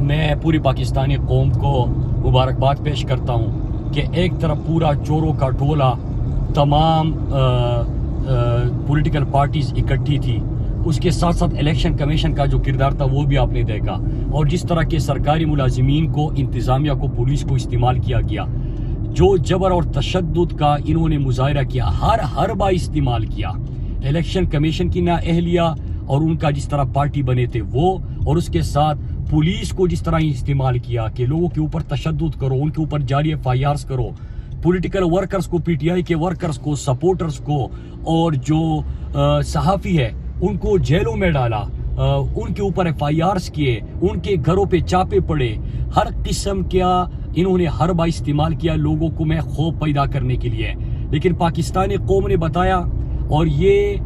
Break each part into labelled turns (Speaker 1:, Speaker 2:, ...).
Speaker 1: میں پوری پاکستانی قوم کو مبارکباد پیش کرتا ہوں کہ ایک طرف پورا چوروں کا ٹولہ تمام پولیٹیکل پارٹیز اکٹھی تھی، اس کے ساتھ ساتھ الیکشن کمیشن کا جو کردار تھا وہ بھی آپ نے دیکھا، اور جس طرح کے سرکاری ملازمین کو، انتظامیہ کو، پولیس کو استعمال کیا گیا، جو جبر اور تشدد کا انہوں نے مظاہرہ کیا، ہر بار استعمال کیا، الیکشن کمیشن کی نااہلیہ اور ان کا جس طرح پارٹی بنے تھے وہ، اور اس کے ساتھ پولیس کو جس طرح استعمال کیا کہ لوگوں کے اوپر تشدد کرو، ان کے اوپر جعلی FIRs کرو، پولیٹیکل ورکرز کو، PTI کے ورکرز کو، سپورٹرز کو، اور جو صحافی ہے ان کو جیلوں میں ڈالا، ان کے اوپر FIRs کیے، ان کے گھروں پہ چاپے پڑے، ہر قسم کا انہوں نے ہر بار استعمال کیا لوگوں کو میں خوف پیدا کرنے کے لیے۔ لیکن پاکستانی قوم نے بتایا، اور یہ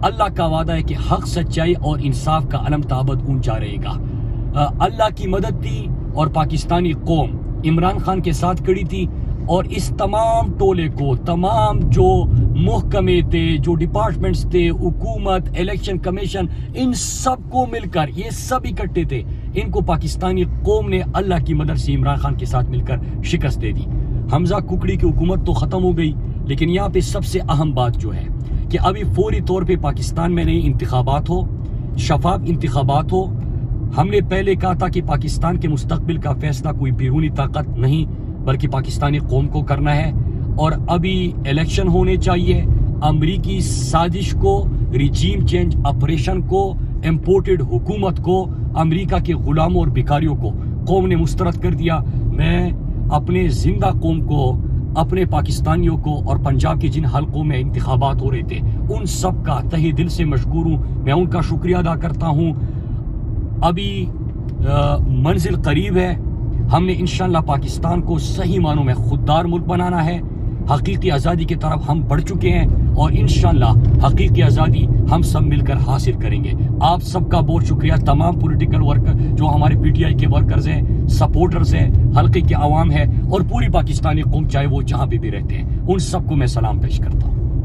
Speaker 1: اللہ کا وعدہ ہے کہ حق، سچائی اور انصاف کا علم تابد اونچا رہے گا۔ اللہ کی مدد تھی اور پاکستانی قوم عمران خان کے ساتھ کھڑی تھی، اور اس تمام ٹولے کو، تمام جو محکمے تھے، جو ڈپارٹمنٹس تھے، حکومت، الیکشن کمیشن، ان سب کو مل کر، یہ سب اکٹھے تھے، ان کو پاکستانی قوم نے اللہ کی مدد سے عمران خان کے ساتھ مل کر شکست دے دی۔ حمزہ ککڑی کی حکومت تو ختم ہو گئی، لیکن یہاں پہ سب سے اہم بات جو ہے کہ ابھی فوری طور پہ پاکستان میں نئی انتخابات ہو، شفاف انتخابات ہو۔ ہم نے پہلے کہا تھا کہ پاکستان کے مستقبل کا فیصلہ کوئی بیرونی طاقت نہیں بلکہ پاکستانی قوم کو کرنا ہے، اور ابھی الیکشن ہونے چاہیے۔ امریکی سازش کو، ریجیم چینج آپریشن کو، امپورٹڈ حکومت کو، امریکہ کے غلاموں اور بھکاریوں کو قوم نے مسترد کر دیا۔ میں اپنے زندہ قوم کو، اپنے پاکستانیوں کو، اور پنجاب کے جن حلقوں میں انتخابات ہو رہے تھے ان سب کا تہہ دل سے مشکور ہوں، میں ان کا شکریہ ادا کرتا ہوں۔ ابھی منزل قریب ہے، ہم نے انشاءاللہ پاکستان کو صحیح معنوں میں خوددار ملک بنانا ہے، حقیقی آزادی کی طرف ہم بڑھ چکے ہیں، اور انشاءاللہ حقیقی آزادی ہم سب مل کر حاصل کریں گے۔ آپ سب کا بہت شکریہ، تمام پولیٹیکل ورکر جو ہمارے PTI کے ورکرز ہیں، سپورٹرز ہیں، حلقے کے عوام ہیں، اور پوری پاکستانی قوم چاہے وہ جہاں بھی رہتے ہیں، ان سب کو میں سلام پیش کرتا ہوں۔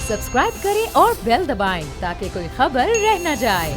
Speaker 2: سبسکرائب کریں اور بیل دبائیں تاکہ کوئی خبر رہ نہ جائے۔